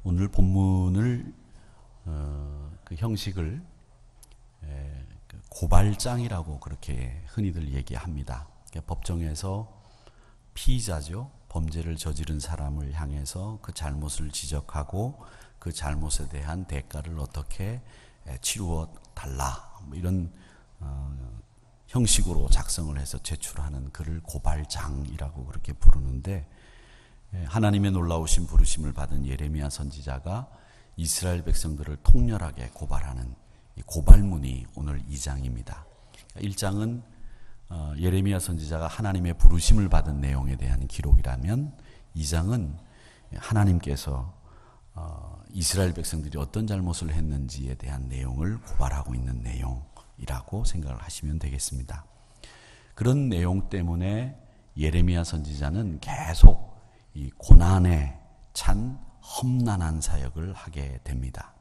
오늘 본문을 그 형식을 고발장이라고 그렇게 흔히들 얘기합니다. 법정에서 피의자죠. 범죄를 저지른 사람을 향해서 그 잘못을 지적하고 그 잘못에 대한 대가를 어떻게 치루어 달라, 이런 형식으로 작성을 해서 제출하는 글을 고발장이라고 그렇게 부르는데, 하나님의 놀라우신 부르심을 받은 예레미야 선지자가 이스라엘 백성들을 통렬하게 고발하는 이 고발문이 오늘 2장입니다. 1장은 예레미야 선지자가 하나님의 부르심을 받은 내용에 대한 기록이라면, 2장은 하나님께서 이스라엘 백성들이 어떤 잘못을 했는지에 대한 내용을 고발하고 있는 내용이라고 생각을 하시면 되겠습니다. 그런 내용 때문에 예레미야 선지자는 계속 이 고난에 찬 험난한 사역을 하게 됩니다.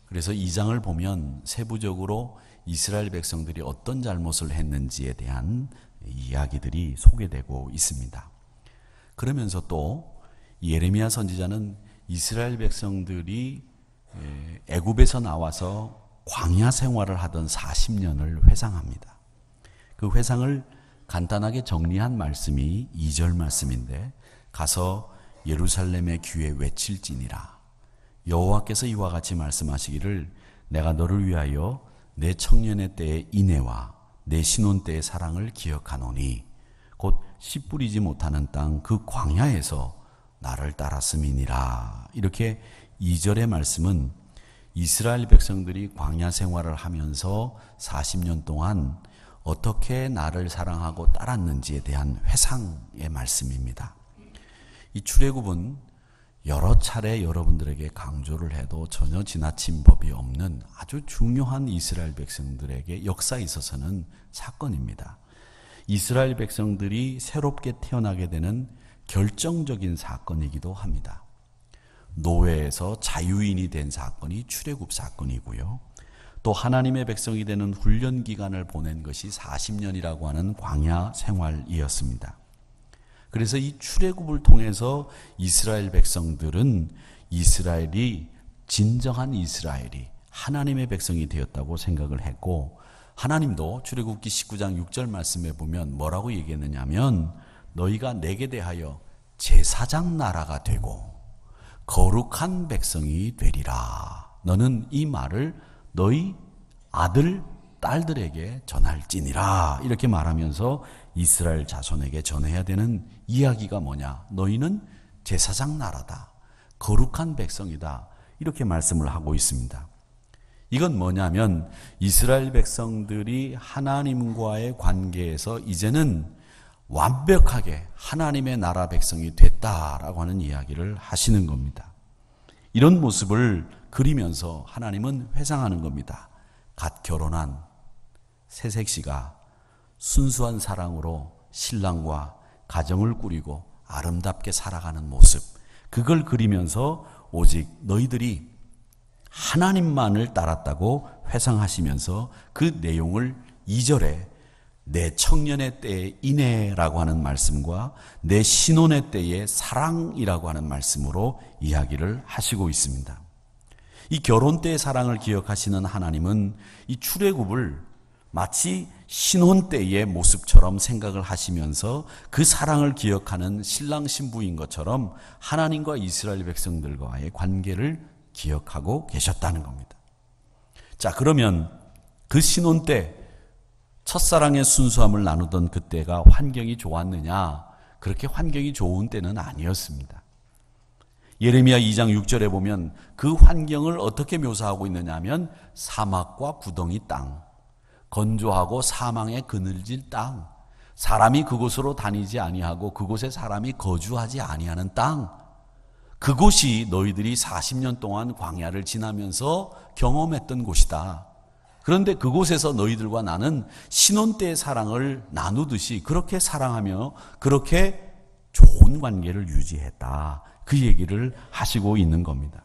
그래서 2장을 보면 세부적으로 이스라엘 백성들이 어떤 잘못을 했는지에 대한 이야기들이 소개되고 있습니다. 그러면서 또 예레미야 선지자는 이스라엘 백성들이 애굽에서 나와서 광야 생활을 하던 40년을 회상합니다. 그 회상을 간단하게 정리한 말씀이 2절 말씀인데, 가서 예루살렘의 귀에 외칠지니라. 여호와께서 이와 같이 말씀하시기를, 내가 너를 위하여 내 청년의 때의 인애와 내 신혼 때의 사랑을 기억하노니 곧 씨 뿌리지 못하는 땅 그 광야에서 나를 따랐음이니라. 이렇게 2절의 말씀은 이스라엘 백성들이 광야 생활을 하면서 40년 동안 어떻게 나를 사랑하고 따랐는지에 대한 회상의 말씀입니다. 이 출애굽은 여러 차례 여러분들에게 강조를 해도 전혀 지나친 법이 없는 아주 중요한 이스라엘 백성들에게 역사에 있어서는 사건입니다. 이스라엘 백성들이 새롭게 태어나게 되는 결정적인 사건이기도 합니다. 노예에서 자유인이 된 사건이 출애굽 사건이고요. 또 하나님의 백성이 되는 훈련 기간을 보낸 것이 40년이라고 하는 광야 생활이었습니다. 그래서 이 출애굽을 통해서 이스라엘 백성들은 이스라엘이 진정한 이스라엘이 하나님의 백성이 되었다고 생각을 했고, 하나님도 출애굽기 19장 6절 말씀에 보면 뭐라고 얘기했느냐면, 너희가 내게 대하여 제사장 나라가 되고 거룩한 백성이 되리라. 너는 이 말을 너희 아들 딸들에게 전할지니라. 이렇게 말하면서 이스라엘 자손에게 전해야 되는 이야기가 뭐냐? 너희는 제사장 나라다. 거룩한 백성이다. 이렇게 말씀을 하고 있습니다. 이건 뭐냐면 이스라엘 백성들이 하나님과의 관계에서 이제는 완벽하게 하나님의 나라 백성이 됐다라고 하는 이야기를 하시는 겁니다. 이런 모습을 그리면서 하나님은 회상하는 겁니다. 갓 결혼한 새색시가 순수한 사랑으로 신랑과 가정을 꾸리고 아름답게 살아가는 모습, 그걸 그리면서 오직 너희들이 하나님만을 따랐다고 회상하시면서 그 내용을 2절에 내 청년의 때의 인애라고 하는 말씀과 내 신혼의 때의 사랑이라고 하는 말씀으로 이야기를 하시고 있습니다. 이 결혼 때의 사랑을 기억하시는 하나님은 이 출애굽을 마치 신혼 때의 모습처럼 생각을 하시면서 그 사랑을 기억하는 신랑 신부인 것처럼 하나님과 이스라엘 백성들과의 관계를 기억하고 계셨다는 겁니다. 자, 그러면 그 신혼 때 첫사랑의 순수함을 나누던 그때가 환경이 좋았느냐? 그렇게 환경이 좋은 때는 아니었습니다. 예레미야 2장 6절에 보면 그 환경을 어떻게 묘사하고 있느냐 하면 사막과 구덩이 땅, 건조하고 사망에 그늘질 땅, 사람이 그곳으로 다니지 아니하고 그곳에 사람이 거주하지 아니하는 땅, 그곳이 너희들이 40년 동안 광야를 지나면서 경험했던 곳이다. 그런데 그곳에서 너희들과 나는 신혼 때의 사랑을 나누듯이 그렇게 사랑하며 그렇게 좋은 관계를 유지했다. 그 얘기를 하시고 있는 겁니다.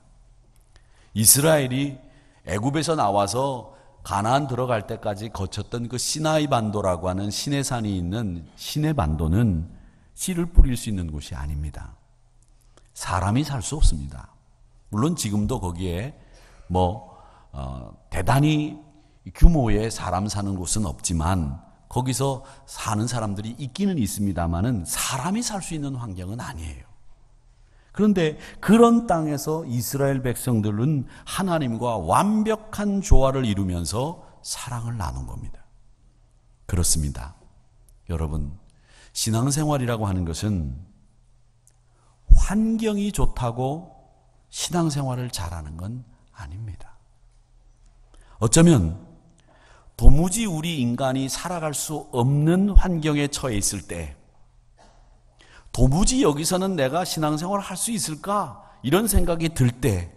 이스라엘이 애굽에서 나와서 가나안 들어갈 때까지 거쳤던 그 시나이 반도라고 하는 시내산이 있는 시내 반도는 씨를 뿌릴 수 있는 곳이 아닙니다. 사람이 살 수 없습니다. 물론 지금도 거기에 대단히 규모의 사람 사는 곳은 없지만 거기서 사는 사람들이 있기는 있습니다만은 사람이 살 수 있는 환경은 아니에요. 그런데 그런 땅에서 이스라엘 백성들은 하나님과 완벽한 조화를 이루면서 사랑을 나눈 겁니다. 그렇습니다. 여러분, 신앙생활이라고 하는 것은 환경이 좋다고 신앙생활을 잘하는 건 아닙니다. 어쩌면 도무지 우리 인간이 살아갈 수 없는 환경에 처해 있을 때 도무지 여기서는 내가 신앙생활을 할 수 있을까? 이런 생각이 들 때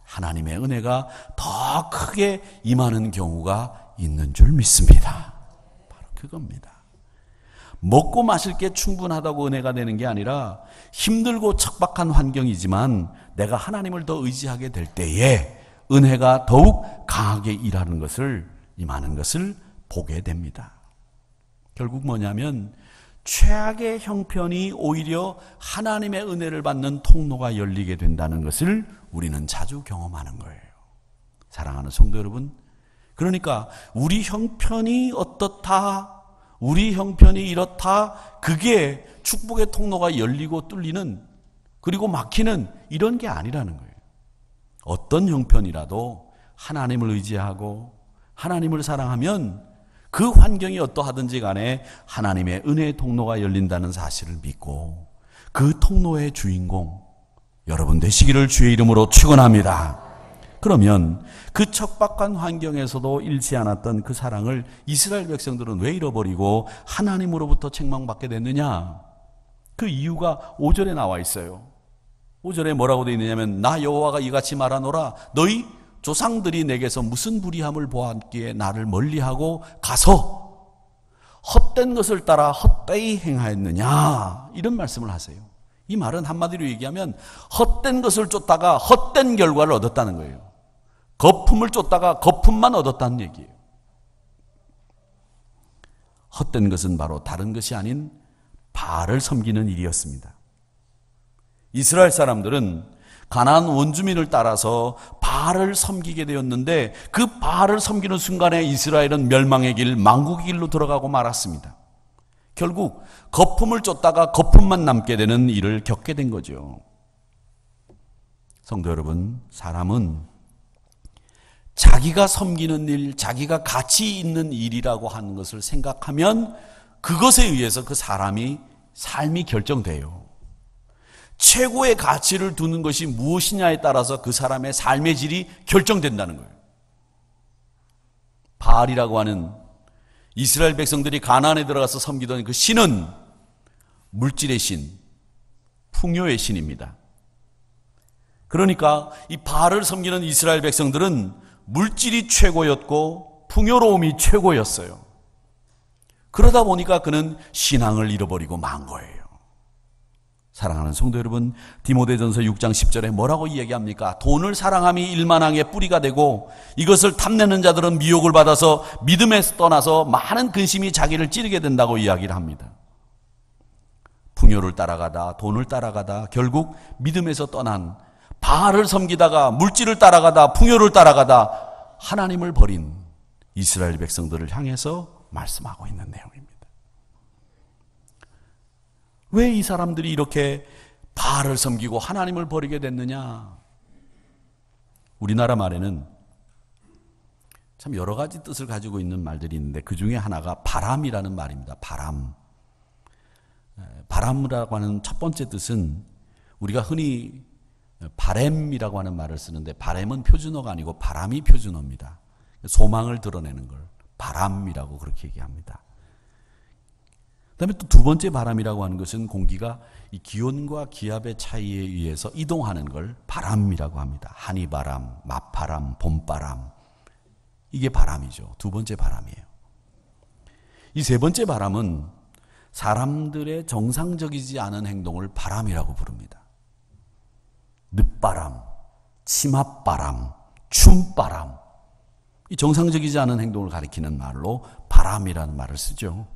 하나님의 은혜가 더 크게 임하는 경우가 있는 줄 믿습니다. 바로 그겁니다. 먹고 마실 게 충분하다고 은혜가 되는 게 아니라 힘들고 척박한 환경이지만 내가 하나님을 더 의지하게 될 때에 은혜가 더욱 강하게 일하는 것을, 임하는 것을 보게 됩니다. 결국 뭐냐면 최악의 형편이 오히려 하나님의 은혜를 받는 통로가 열리게 된다는 것을 우리는 자주 경험하는 거예요. 사랑하는 성도 여러분, 그러니까 우리 형편이 어떻다, 우리 형편이 이렇다, 그게 축복의 통로가 열리고 뚫리는, 그리고 막히는 이런 게 아니라는 거예요. 어떤 형편이라도 하나님을 의지하고 하나님을 사랑하면 그 환경이 어떠하든지 간에 하나님의 은혜의 통로가 열린다는 사실을 믿고 그 통로의 주인공 여러분 되시기를 주의 이름으로 축원합니다. 그러면 그 척박한 환경에서도 잃지 않았던 그 사랑을 이스라엘 백성들은 왜 잃어버리고 하나님으로부터 책망받게 됐느냐? 그 이유가 5절에 나와 있어요. 5절에 뭐라고 되어 있느냐면 나 여호와가 이같이 말하노라 너희 조상들이 내게서 무슨 불의함을 보았기에 나를 멀리하고 가서 헛된 것을 따라 헛되이 행하였느냐, 이런 말씀을 하세요. 이 말은 한마디로 얘기하면 헛된 것을 쫓다가 헛된 결과를 얻었다는 거예요. 거품을 쫓다가 거품만 얻었다는 얘기예요. 헛된 것은 바로 다른 것이 아닌 바알을 섬기는 일이었습니다. 이스라엘 사람들은 가나안 원주민을 따라서 바알을 섬기게 되었는데 그 바알을 섬기는 순간에 이스라엘은 멸망의 길, 망국의 길로 들어가고 말았습니다. 결국 거품을 쫓다가 거품만 남게 되는 일을 겪게 된 거죠. 성도 여러분, 사람은 자기가 섬기는 일, 자기가 가치 있는 일이라고 하는 것을 생각하면 그것에 의해서 그 사람이 삶이 결정돼요. 최고의 가치를 두는 것이 무엇이냐에 따라서 그 사람의 삶의 질이 결정된다는 거예요. 바알이라고 하는 이스라엘 백성들이 가나안에 들어가서 섬기던 그 신은 물질의 신, 풍요의 신입니다. 그러니까 이 바알을 섬기는 이스라엘 백성들은 물질이 최고였고 풍요로움이 최고였어요. 그러다 보니까 그는 신앙을 잃어버리고 만 거예요. 사랑하는 성도 여러분, 디모데전서 6장 10절에 뭐라고 이야기합니까? 돈을 사랑함이 일만항의 뿌리가 되고 이것을 탐내는 자들은 미혹을 받아서 믿음에서 떠나서 많은 근심이 자기를 찌르게 된다고 이야기를 합니다. 풍요를 따라가다, 돈을 따라가다 결국 믿음에서 떠난, 바알을 섬기다가 물질을 따라가다, 풍요를 따라가다 하나님을 버린 이스라엘 백성들을 향해서 말씀하고 있는 내용입니다. 왜 이 사람들이 이렇게 바알을 섬기고 하나님을 버리게 됐느냐? 우리나라 말에는 참 여러 가지 뜻을 가지고 있는 말들이 있는데 그 중에 하나가 바람이라는 말입니다. 바람. 바람이라고 하는 첫 번째 뜻은 우리가 흔히 바램이라고 하는 말을 쓰는데 바램은 표준어가 아니고 바람이 표준어입니다. 소망을 드러내는 걸 바람이라고 그렇게 얘기합니다. 그다음에 또 두 번째 바람이라고 하는 것은 공기가 이 기온과 기압의 차이에 의해서 이동하는 걸 바람이라고 합니다. 한이바람, 맞바람, 봄바람, 이게 바람이죠. 두 번째 바람이에요. 이 세 번째 바람은 사람들의 정상적이지 않은 행동을 바람이라고 부릅니다. 늦바람, 치맛바람, 춤바람, 이 정상적이지 않은 행동을 가리키는 말로 바람이라는 말을 쓰죠.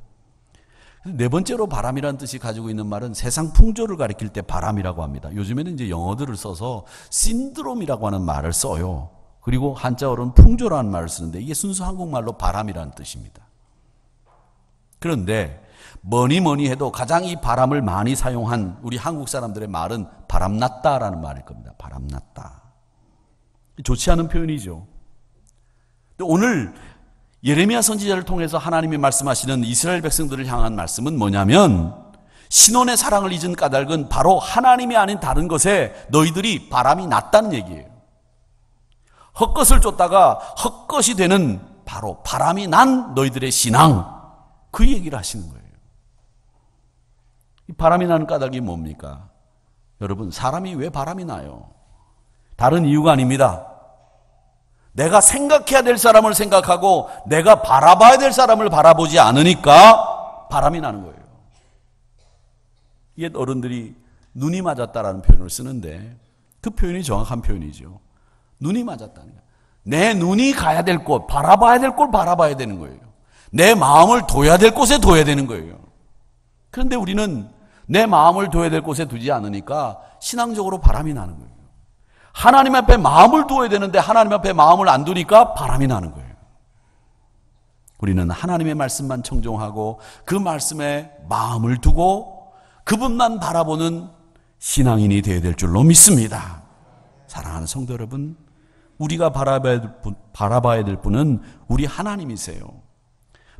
네 번째로 바람이라는 뜻이 가지고 있는 말은 세상 풍조를 가리킬 때 바람이라고 합니다. 요즘에는 이제 영어들을 써서 신드롬이라고 하는 말을 써요. 그리고 한자어로는 풍조라는 말을 쓰는데 이게 순수 한국말로 바람이라는 뜻입니다. 그런데 뭐니 해도 가장 이 바람을 많이 사용한 우리 한국 사람들의 말은 바람났다라는 말일 겁니다. 바람났다. 좋지 않은 표현이죠. 오늘 예레미야 선지자를 통해서 하나님이 말씀하시는 이스라엘 백성들을 향한 말씀은 뭐냐면 신혼의 사랑을 잊은 까닭은 바로 하나님이 아닌 다른 것에 너희들이 바람이 났다는 얘기예요. 헛것을 쫓다가 헛것이 되는 바로 바람이 난 너희들의 신앙, 그 얘기를 하시는 거예요. 이 바람이 나는 까닭이 뭡니까? 여러분, 사람이 왜 바람이 나요? 다른 이유가 아닙니다. 내가 생각해야 될 사람을 생각하고 내가 바라봐야 될 사람을 바라보지 않으니까 바람이 나는 거예요. 옛 어른들이 눈이 맞았다라는 표현을 쓰는데 그 표현이 정확한 표현이죠. 눈이 맞았다는 거예요. 내 눈이 가야 될 곳, 바라봐야 될 곳 바라봐야 되는 거예요. 내 마음을 둬야 될 곳에 둬야 되는 거예요. 그런데 우리는 내 마음을 둬야 될 곳에 두지 않으니까 신앙적으로 바람이 나는 거예요. 하나님 앞에 마음을 두어야 되는데 하나님 앞에 마음을 안 두니까 바람이 나는 거예요. 우리는 하나님의 말씀만 청종하고 그 말씀에 마음을 두고 그분만 바라보는 신앙인이 되어야 될 줄로 믿습니다. 사랑하는 성도 여러분, 우리가 바라봐야 될 분은 우리 하나님이세요.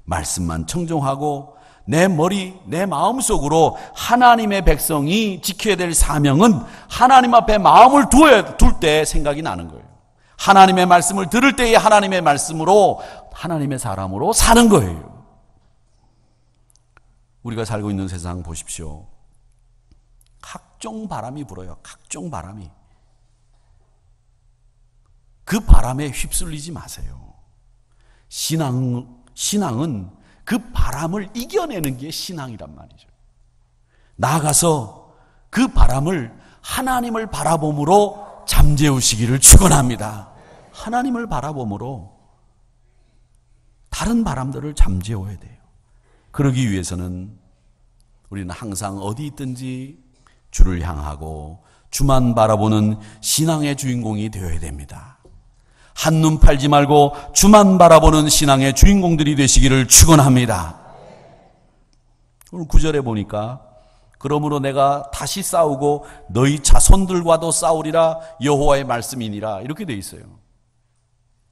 말씀만 청종하고 내 머리, 내 마음속으로 하나님의 백성이 지켜야 될 사명은 하나님 앞에 마음을 둘 때 생각이 나는 거예요. 하나님의 말씀을 들을 때에 하나님의 말씀으로 하나님의 사람으로 사는 거예요. 우리가 살고 있는 세상 보십시오. 각종 바람이 불어요. 각종 바람이. 그 바람에 휩쓸리지 마세요. 신앙은 그 바람을 이겨내는 게 신앙이란 말이죠. 나아가서 그 바람을 하나님을 바라봄으로 잠재우시기를 축원합니다. 하나님을 바라봄으로 다른 바람들을 잠재워야 돼요. 그러기 위해서는 우리는 항상 어디 있든지 주를 향하고 주만 바라보는 신앙의 주인공이 되어야 됩니다. 한눈 팔지 말고 주만 바라보는 신앙의 주인공들이 되시기를 축원합니다. 오늘 9절에 보니까 그러므로 내가 다시 싸우고 너희 자손들과도 싸우리라 여호와의 말씀이니라 이렇게 돼 있어요.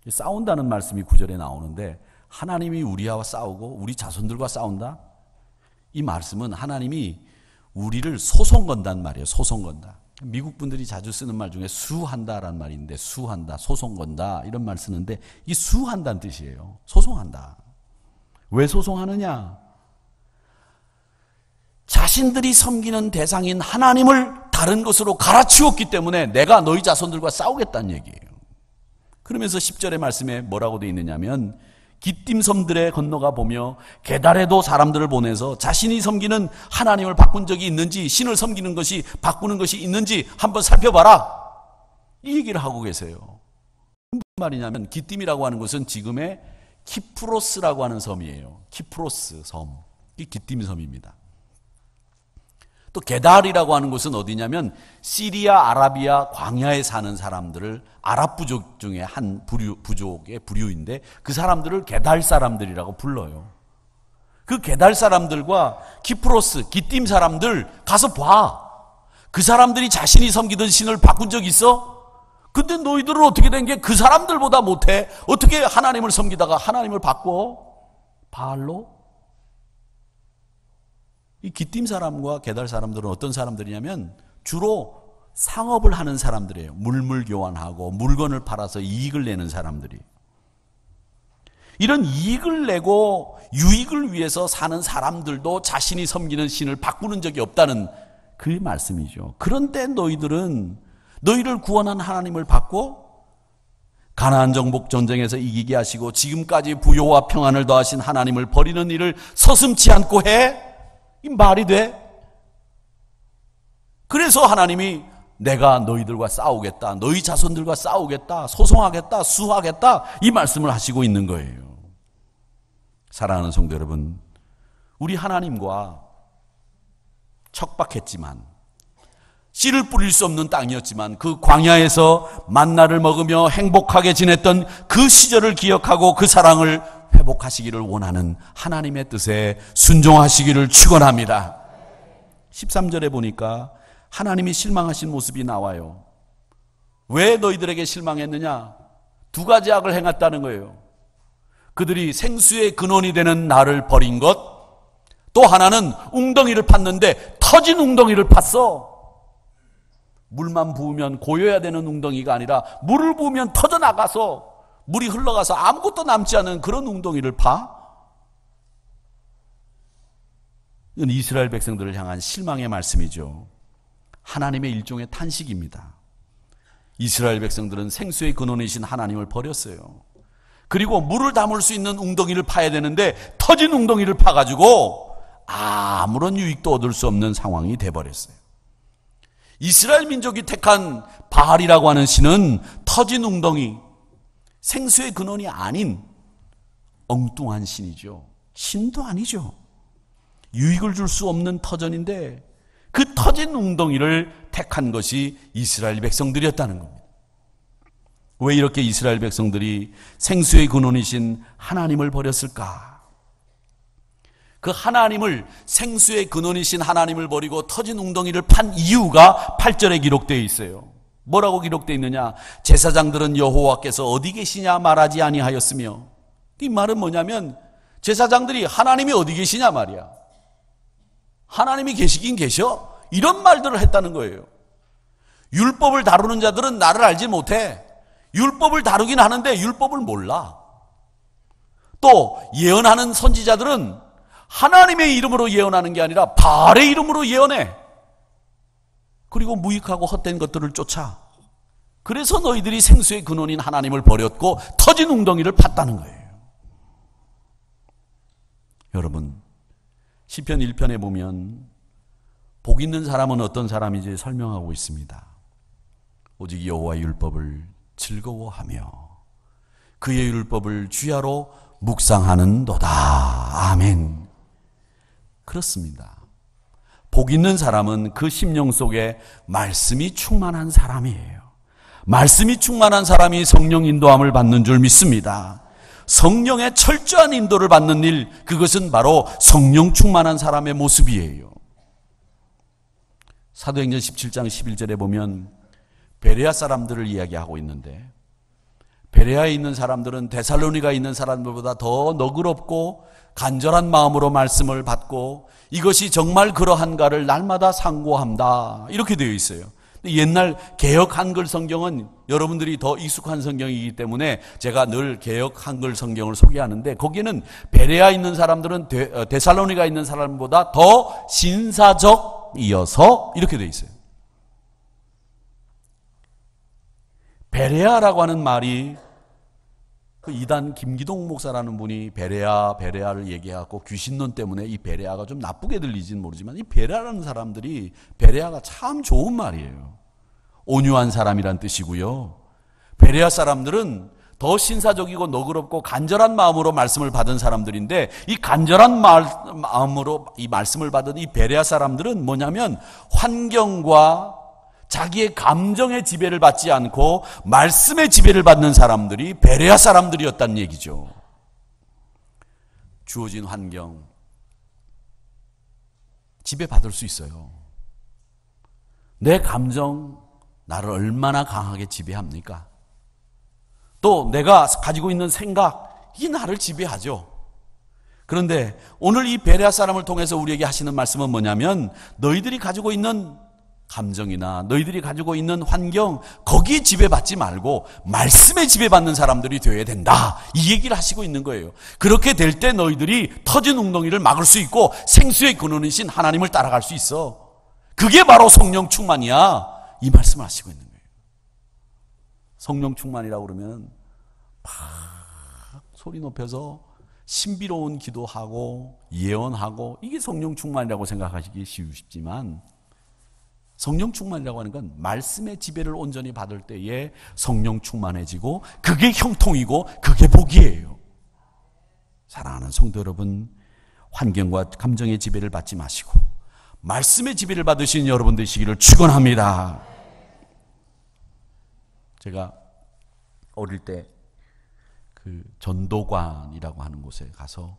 싸운다는 말씀이 9절에 나오는데 하나님이 우리와 싸우고 우리 자손들과 싸운다? 이 말씀은 하나님이 우리를 소송 건다는 말이에요. 소송 건다. 미국 분들이 자주 쓰는 말 중에 수한다라는 말이 있는데 수한다, 소송 건다 이런 말 쓰는데 이 수한다는 뜻이에요. 소송한다. 왜 소송하느냐? 자신들이 섬기는 대상인 하나님을 다른 것으로 갈아치웠기 때문에 내가 너희 자손들과 싸우겠다는 얘기예요. 그러면서 10절의 말씀에 뭐라고 되어 있느냐면 기띔 섬들에 건너가 보며 게달에도 사람들을 보내서 자신이 섬기는 하나님을 바꾼 적이 있는지 신을 섬기는 것이 바꾸는 것이 있는지 한번 살펴봐라. 이 얘기를 하고 계세요. 무슨 말이냐면 기띔이라고 하는 것은 지금의 키프로스라고 하는 섬이에요. 키프로스 섬. 이 기띔 섬입니다. 또 게달이라고 하는 곳은 어디냐면 시리아, 아라비아 광야에 사는 사람들을 아랍 부족 중에 한 부족의 부류인데 그 사람들을 게달 사람들이라고 불러요. 그 게달 사람들과 키프로스, 기띔 사람들 가서 봐. 그 사람들이 자신이 섬기던 신을 바꾼 적 있어? 근데 너희들은 어떻게 된 게 그 사람들보다 못해? 어떻게 하나님을 섬기다가 하나님을 바꿔? 바알로? 이 기띔 사람과 게달 사람들은 어떤 사람들이냐면 주로 상업을 하는 사람들이에요. 물물 교환하고 물건을 팔아서 이익을 내는 사람들이. 이런 이익을 내고 유익을 위해서 사는 사람들도 자신이 섬기는 신을 바꾸는 적이 없다는 그 말씀이죠. 그런데 너희들은 너희를 구원한 하나님을 바꿔 가나안 정복 전쟁에서 이기게 하시고 지금까지 부요와 평안을 더하신 하나님을 버리는 일을 서슴지 않고 해? 이 말이 돼? 그래서 하나님이 내가 너희들과 싸우겠다, 너희 자손들과 싸우겠다, 소송하겠다, 수하겠다 이 말씀을 하시고 있는 거예요. 사랑하는 성도 여러분, 우리 하나님과 척박했지만 씨를 뿌릴 수 없는 땅이었지만 그 광야에서 만나를 먹으며 행복하게 지냈던 그 시절을 기억하고 그 사랑을 회복하시기를 원하는 하나님의 뜻에 순종하시기를 축원합니다. 13절에 보니까 하나님이 실망하신 모습이 나와요. 왜 너희들에게 실망했느냐? 두 가지 악을 행했다는 거예요. 그들이 생수의 근원이 되는 나를 버린 것, 또 하나는 웅덩이를 팠는데 터진 웅덩이를 팠어. 물만 부으면 고여야 되는 웅덩이가 아니라 물을 부으면 터져나가서 물이 흘러가서 아무것도 남지 않은 그런 웅덩이를 파? 이건 이스라엘 백성들을 향한 실망의 말씀이죠. 하나님의 일종의 탄식입니다. 이스라엘 백성들은 생수의 근원이신 하나님을 버렸어요. 그리고 물을 담을 수 있는 웅덩이를 파야 되는데 터진 웅덩이를 파가지고 아무런 유익도 얻을 수 없는 상황이 돼버렸어요. 이스라엘 민족이 택한 바알이라고 하는 신은 터진 웅덩이, 생수의 근원이 아닌 엉뚱한 신이죠. 신도 아니죠. 유익을 줄 수 없는 터전인데 그 터진 웅덩이를 택한 것이 이스라엘 백성들이었다는 겁니다. 왜 이렇게 이스라엘 백성들이 생수의 근원이신 하나님을 버렸을까? 그 하나님을, 생수의 근원이신 하나님을 버리고 터진 웅덩이를 판 이유가 8절에 기록되어 있어요. 뭐라고 기록되어 있느냐? 제사장들은 여호와께서 어디 계시냐 말하지 아니하였으며, 이 말은 뭐냐면 제사장들이 하나님이 어디 계시냐 말이야. 하나님이 계시긴 계셔? 이런 말들을 했다는 거예요. 율법을 다루는 자들은 나를 알지 못해. 율법을 다루긴 하는데 율법을 몰라. 또 예언하는 선지자들은 하나님의 이름으로 예언하는 게 아니라 바알의 이름으로 예언해. 그리고 무익하고 헛된 것들을 쫓아. 그래서 너희들이 생수의 근원인 하나님을 버렸고 터진 웅덩이를 팠다는 거예요. 여러분, 시편 1편에 보면 복 있는 사람은 어떤 사람인지 설명하고 있습니다. 오직 여호와의 율법을 즐거워하며 그의 율법을 주야로 묵상하는도다. 아멘. 그렇습니다. 복 있는 사람은 그 심령 속에 말씀이 충만한 사람이에요. 말씀이 충만한 사람이 성령 인도함을 받는 줄 믿습니다. 성령의 철저한 인도를 받는 일, 그것은 바로 성령 충만한 사람의 모습이에요. 사도행전 17장 11절에 보면 베레아 사람들을 이야기하고 있는데, 베레아에 있는 사람들은 데살로니가에 있는 사람들보다 더 너그럽고 간절한 마음으로 말씀을 받고 이것이 정말 그러한가를 날마다 상고한다, 이렇게 되어 있어요. 옛날 개역 한글 성경은 여러분들이 더 익숙한 성경이기 때문에 제가 늘 개역 한글 성경을 소개하는데, 거기는 베레아에 있는 사람들은 데살로니가에 있는 사람보다 더 신사적이어서 이렇게 되어 있어요. 베레아라고 하는 말이, 그 이단 김기동 목사라는 분이 베레아를 얘기하고 귀신론 때문에 이 베레아가 좀 나쁘게 들리지는 모르지만, 이 베레아라는 사람들이, 베레아가 참 좋은 말이에요. 온유한 사람이란 뜻이고요. 베레아 사람들은 더 신사적이고 너그럽고 간절한 마음으로 말씀을 받은 사람들인데, 이 간절한 마음으로 이 말씀을 받은 이 베레아 사람들은 뭐냐면 환경과 자기의 감정의 지배를 받지 않고 말씀의 지배를 받는 사람들이 베레아 사람들이었다는 얘기죠. 주어진 환경 지배받을 수 있어요. 내 감정 나를 얼마나 강하게 지배합니까? 또 내가 가지고 있는 생각, 이게 나를 지배하죠. 그런데 오늘 이 베레아 사람을 통해서 우리에게 하시는 말씀은 뭐냐면, 너희들이 가지고 있는 감정이나 너희들이 가지고 있는 환경, 거기에 지배받지 말고 말씀에 지배받는 사람들이 되어야 된다, 이 얘기를 하시고 있는 거예요. 그렇게 될 때 너희들이 터진 웅덩이를 막을 수 있고 생수의 근원이신 하나님을 따라갈 수 있어. 그게 바로 성령 충만이야, 이 말씀을 하시고 있는 거예요. 성령 충만이라고 그러면 막 소리 높여서 신비로운 기도하고 예언하고, 이게 성령 충만이라고 생각하시기 쉽지만, 성령 충만이라고 하는 건 말씀의 지배를 온전히 받을 때에 성령 충만해지고 그게 형통이고 그게 복이에요. 사랑하는 성도 여러분, 환경과 감정의 지배를 받지 마시고 말씀의 지배를 받으신 여러분 되시기를 축원합니다. 제가 어릴 때 그 전도관이라고 하는 곳에 가서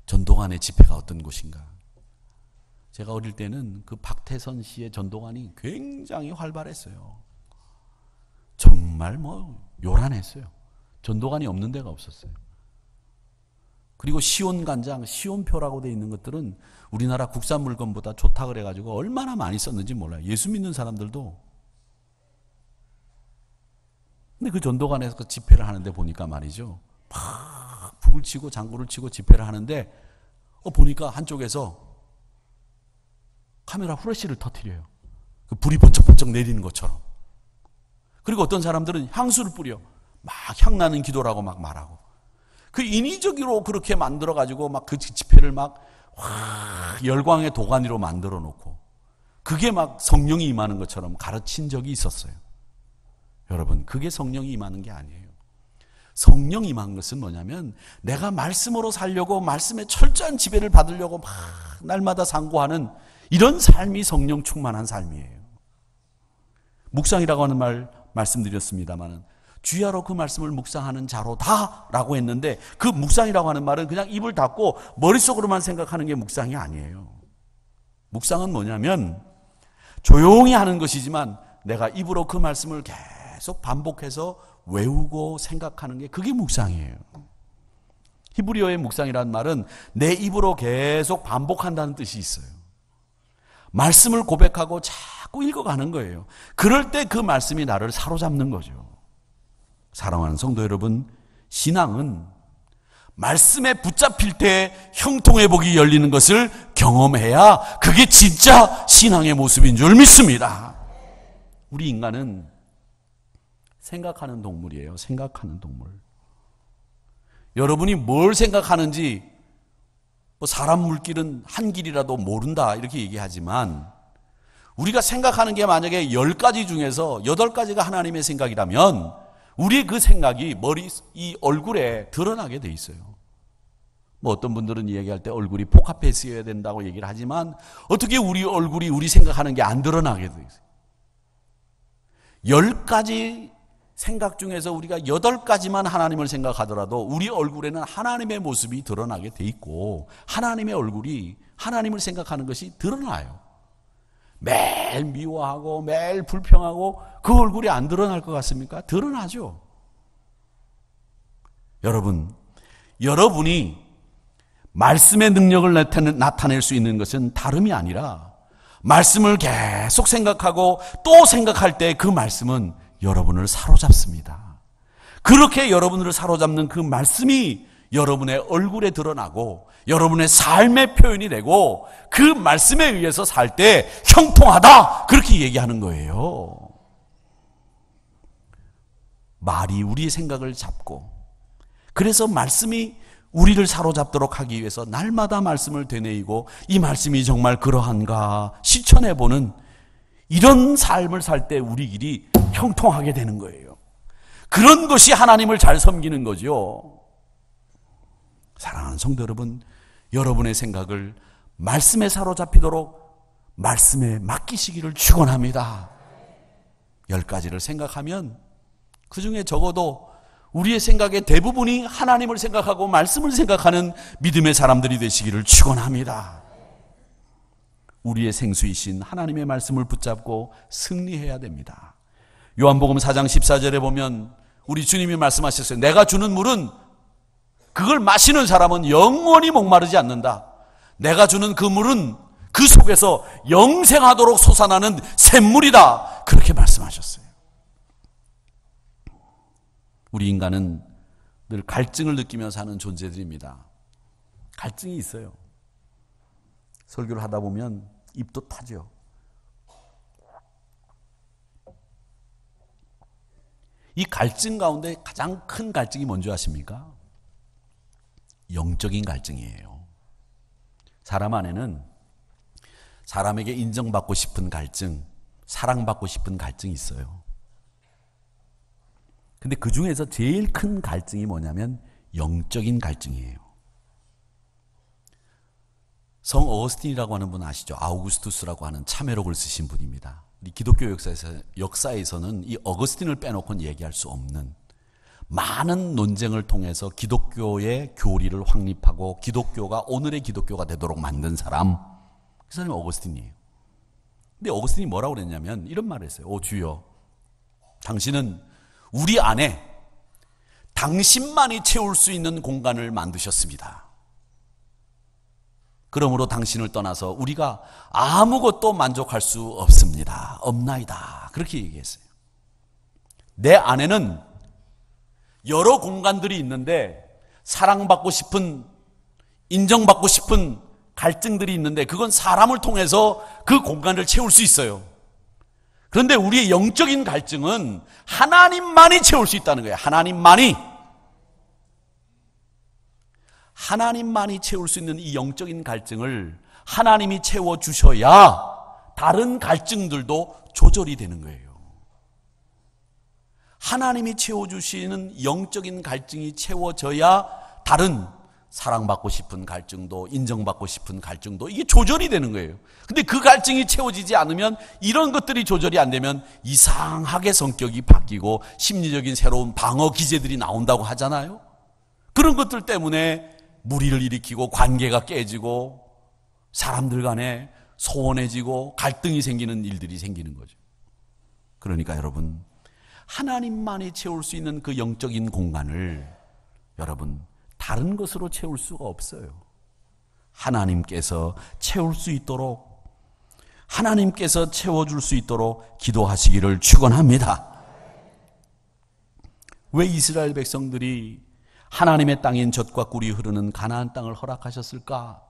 전도관의 집회가 어떤 곳인가. 제가 어릴 때는 그 박태선 씨의 전도관이 굉장히 활발했어요. 정말 요란했어요. 전도관이 없는 데가 없었어요. 그리고 시온간장, 시온표라고 되어 있는 것들은 우리나라 국산 물건보다 좋다 그래가지고 얼마나 많이 썼는지 몰라요. 예수 믿는 사람들도. 근데 그 전도관에서 그 집회를 하는데 보니까 말이죠. 막 북을 치고 장구를 치고 집회를 하는데 보니까 한쪽에서 카메라 후레쉬를 터뜨려요. 그 불이 번쩍번쩍 내리는 것처럼. 그리고 어떤 사람들은 향수를 뿌려 막 향나는 기도라고 막 말하고. 그 인위적으로 그렇게 만들어가지고 막 그 집회를 막 열광의 도가니로 만들어 놓고 그게 막 성령이 임하는 것처럼 가르친 적이 있었어요. 여러분, 그게 성령이 임하는 게 아니에요. 성령 임한 것은 뭐냐면 내가 말씀으로 살려고 말씀의 철저한 지배를 받으려고 막 날마다 상고하는 이런 삶이 성령 충만한 삶이에요. 묵상이라고 하는 말 말씀드렸습니다마는 주야로 그 말씀을 묵상하는 자로다라고 했는데 그 묵상이라고 하는 말은 그냥 입을 닫고 머릿속으로만 생각하는 게 묵상이 아니에요. 묵상은 뭐냐면 조용히 하는 것이지만 내가 입으로 그 말씀을 계속 반복해서 외우고 생각하는 게 그게 묵상이에요. 히브리어의 묵상이라는 말은 내 입으로 계속 반복한다는 뜻이 있어요. 말씀을 고백하고 자꾸 읽어가는 거예요. 그럴 때 그 말씀이 나를 사로잡는 거죠. 사랑하는 성도 여러분, 신앙은 말씀에 붙잡힐 때 형통의 복이 열리는 것을 경험해야 그게 진짜 신앙의 모습인 줄 믿습니다. 우리 인간은 생각하는 동물이에요. 생각하는 동물. 여러분이 뭘 생각하는지 사람 물길은 한 길이라도 모른다 이렇게 얘기하지만 우리가 생각하는 게 만약에 10가지 중에서 8가지가 하나님의 생각이라면 우리의 그 생각이 이 얼굴에 드러나게 돼 있어요. 어떤 분들은 얘기할 때 얼굴이 복합해 쓰여야 된다고 얘기를 하지만 어떻게 우리 얼굴이 우리 생각하는 게 안 드러나게 돼 있어요. 10가지 생각 중에서 우리가 8가지만 하나님을 생각하더라도 우리 얼굴에는 하나님의 모습이 드러나게 돼 있고 하나님의 얼굴이 하나님을 생각하는 것이 드러나요. 매일 미워하고 매일 불평하고 그 얼굴이 안 드러날 것 같습니까? 드러나죠. 여러분이 말씀의 능력을 나타낼 수 있는 것은 다름이 아니라 말씀을 계속 생각하고 또 생각할 때 그 말씀은 여러분을 사로잡습니다. 그렇게 여러분을 사로잡는 그 말씀이 여러분의 얼굴에 드러나고 여러분의 삶의 표현이 되고 그 말씀에 의해서 살 때 형통하다 그렇게 얘기하는 거예요. 말이 우리의 생각을 잡고 그래서 말씀이 우리를 사로잡도록 하기 위해서 날마다 말씀을 되뇌이고 이 말씀이 정말 그러한가 실천해보는 이런 삶을 살 때 우리 길이 형통하게 되는 거예요. 그런 것이 하나님을 잘 섬기는 거죠. 사랑하는 성도 여러분, 여러분의 생각을 말씀에 사로잡히도록 말씀에 맡기시기를 축원합니다. 10가지를 생각하면 그 중에 적어도 우리의 생각의 대부분이 하나님을 생각하고 말씀을 생각하는 믿음의 사람들이 되시기를 축원합니다. 우리의 생수이신 하나님의 말씀을 붙잡고 승리해야 됩니다. 요한복음 4장 14절에 보면 우리 주님이 말씀하셨어요. 내가 주는 물은 그걸 마시는 사람은 영원히 목마르지 않는다. 내가 주는 그 물은 그 속에서 영생하도록 솟아나는 샘물이다. 그렇게 말씀하셨어요. 우리 인간은 늘 갈증을 느끼며 사는 존재들입니다. 갈증이 있어요. 설교를 하다 보면 입도 타죠. 이 갈증 가운데 가장 큰 갈증이 뭔지 아십니까? 영적인 갈증이에요. 사람 안에는 사람에게 인정받고 싶은 갈증, 사랑받고 싶은 갈증이 있어요. 근데 그 중에서 제일 큰 갈증이 뭐냐면 영적인 갈증이에요. 성 어거스틴이라고 하는 분 아시죠? 아우구스투스라고 하는 참회록을 쓰신 분입니다. 우리 기독교 역사에서는 이 어거스틴을 빼놓고는 얘기할 수 없는 많은 논쟁을 통해서 기독교의 교리를 확립하고 기독교가 오늘의 기독교가 되도록 만든 사람, 그 사람이 어거스틴이에요. 근데 어거스틴이 뭐라고 그랬냐면 이런 말을 했어요. 오 주여, 당신은 우리 안에 당신만이 채울 수 있는 공간을 만드셨습니다. 그러므로 당신을 떠나서 우리가 아무것도 만족할 수 없습니다. 없나이다. 그렇게 얘기했어요. 내 안에는 여러 공간들이 있는데 사랑받고 싶은, 인정받고 싶은 갈증들이 있는데 그건 사람을 통해서 그 공간을 채울 수 있어요. 그런데 우리의 영적인 갈증은 하나님만이 채울 수 있다는 거예요. 하나님만이 채울 수 있는 이 영적인 갈증을 하나님이 채워주셔야 다른 갈증들도 조절이 되는 거예요. 하나님이 채워주시는 영적인 갈증이 채워져야 다른 사랑받고 싶은 갈증도, 인정받고 싶은 갈증도 이게 조절이 되는 거예요. 근데 그 갈증이 채워지지 않으면, 이런 것들이 조절이 안 되면 이상하게 성격이 바뀌고 심리적인 새로운 방어 기제들이 나온다고 하잖아요. 그런 것들 때문에 무리를 일으키고 관계가 깨지고 사람들 간에 소원해지고 갈등이 생기는 일들이 생기는 거죠. 그러니까 여러분, 하나님만이 채울 수 있는 그 영적인 공간을 여러분 다른 것으로 채울 수가 없어요. 하나님께서 채울 수 있도록, 하나님께서 채워줄 수 있도록 기도하시기를 축원합니다. 왜 이스라엘 백성들이 하나님의 땅인 젖과 꿀이 흐르는 가나안 땅을 허락하셨을까?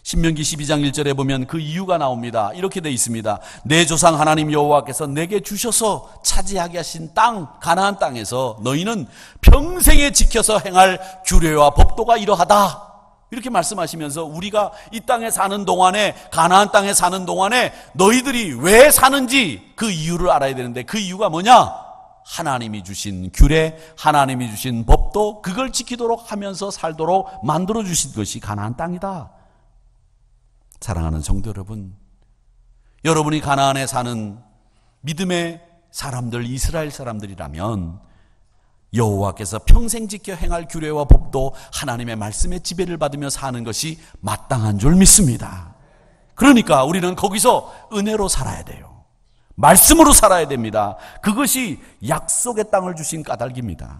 신명기 12장 1절에 보면 그 이유가 나옵니다. 이렇게 되어 있습니다. 내 조상 하나님 여호와께서 내게 주셔서 차지하게 하신 땅, 가나안 땅에서 너희는 평생에 지켜서 행할 규례와 법도가 이러하다. 이렇게 말씀하시면서 우리가 이 땅에 사는 동안에, 가나안 땅에 사는 동안에 너희들이 왜 사는지 그 이유를 알아야 되는데, 그 이유가 뭐냐? 하나님이 주신 규례, 하나님이 주신 법도, 그걸 지키도록 하면서 살도록 만들어 주신 것이 가나안 땅이다. 사랑하는 성도 여러분, 여러분이 가나안에 사는 믿음의 사람들, 이스라엘 사람들이라면 여호와께서 평생 지켜 행할 규례와 법도 하나님의 말씀의 지배를 받으며 사는 것이 마땅한 줄 믿습니다. 그러니까 우리는 거기서 은혜로 살아야 돼요. 말씀으로 살아야 됩니다. 그것이 약속의 땅을 주신 까닭입니다.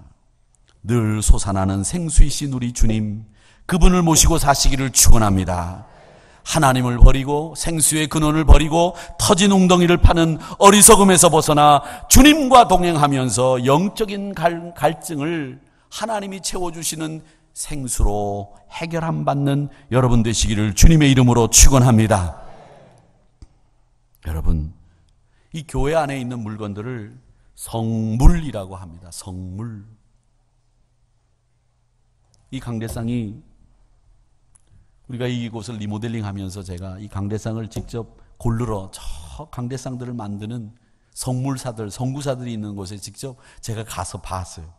늘 솟아나는 생수이신 우리 주님, 그분을 모시고 사시기를 축원합니다. 하나님을 버리고 생수의 근원을 버리고 터진 웅덩이를 파는 어리석음에서 벗어나 주님과 동행하면서 영적인 갈증을 하나님이 채워주시는 생수로 해결함 받는 여러분 되시기를 주님의 이름으로 축원합니다. 여러분, 이 교회 안에 있는 물건들을 성물이라고 합니다. 성물. 이 강대상이, 우리가 이곳을 리모델링 하면서 제가 이 강대상을 직접 고르러 저 강대상들을 만드는 성물사들, 성구사들이 있는 곳에 직접 제가 가서 봤어요.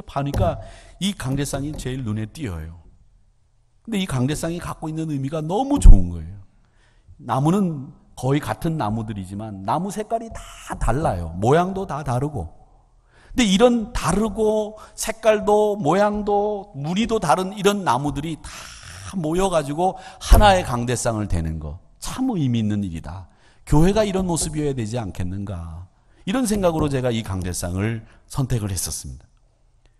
보니까 이 강대상이 제일 눈에 띄어요. 근데 이 강대상이 갖고 있는 의미가 너무 좋은 거예요. 나무는 거의 같은 나무들이지만 나무 색깔이 다 달라요. 모양도 다 다르고. 근데 이런 다르고 색깔도 모양도 무늬도 다른 이런 나무들이 다 모여가지고 하나의 강대상을 대는 거, 참 의미 있는 일이다. 교회가 이런 모습이어야 되지 않겠는가, 이런 생각으로 제가 이 강대상을 선택을 했었습니다.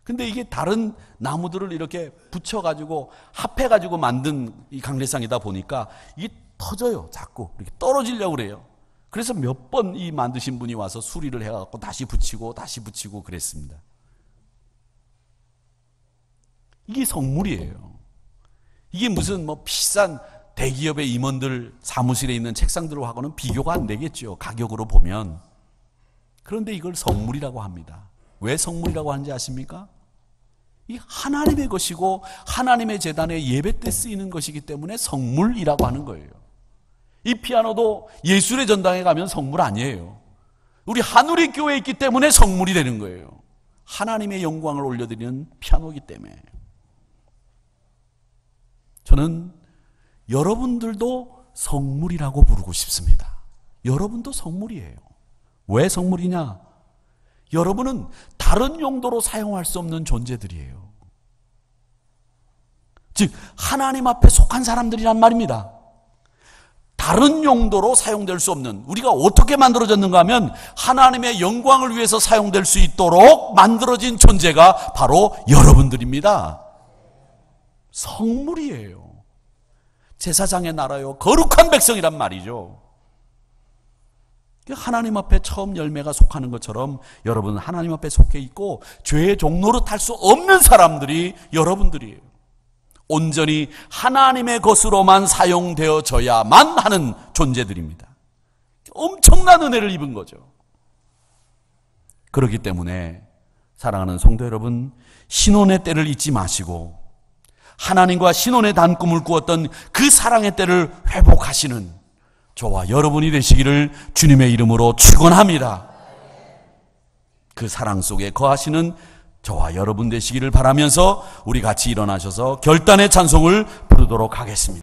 근데 이게 다른 나무들을 이렇게 붙여가지고 합해가지고 만든 이 강대상이다 보니까 이게 터져요. 자꾸 이렇게 떨어지려고 그래요. 그래서 몇 번 이 만드신 분이 와서 수리를 해갖고 다시 붙이고 그랬습니다. 이게 성물이에요. 이게 무슨 비싼 대기업의 임원들 사무실에 있는 책상들하고는 비교가 안 되겠죠. 가격으로 보면. 그런데 이걸 성물이라고 합니다. 왜 성물이라고 하는지 아십니까? 이 하나님의 것이고 하나님의 제단에 예배 때 쓰이는 것이기 때문에 성물이라고 하는 거예요. 이 피아노도 예술의 전당에 가면 성물 아니에요. 우리 한우리 교회에 있기 때문에 성물이 되는 거예요. 하나님의 영광을 올려드리는 피아노이기 때문에. 저는 여러분들도 성물이라고 부르고 싶습니다. 여러분도 성물이에요. 왜 성물이냐? 여러분은 다른 용도로 사용할 수 없는 존재들이에요. 즉 하나님 앞에 속한 사람들이란 말입니다. 다른 용도로 사용될 수 없는, 우리가 어떻게 만들어졌는가 하면 하나님의 영광을 위해서 사용될 수 있도록 만들어진 존재가 바로 여러분들입니다. 성물이에요. 제사장의 나라요, 거룩한 백성이란 말이죠. 하나님 앞에 처음 열매가 속하는 것처럼 여러분은 하나님 앞에 속해 있고 죄의 종노릇 할 수 없는 사람들이 여러분들이에요. 온전히 하나님의 것으로만 사용되어져야만 하는 존재들입니다. 엄청난 은혜를 입은 거죠. 그렇기 때문에 사랑하는 성도 여러분, 신혼의 때를 잊지 마시고 하나님과 신혼의 단꿈을 꾸었던 그 사랑의 때를 회복하시는 저와 여러분이 되시기를 주님의 이름으로 축원합니다. 그 사랑 속에 거하시는 저와 여러분 되시기를 바라면서 우리 같이 일어나셔서 결단의 찬송을 부르도록 하겠습니다.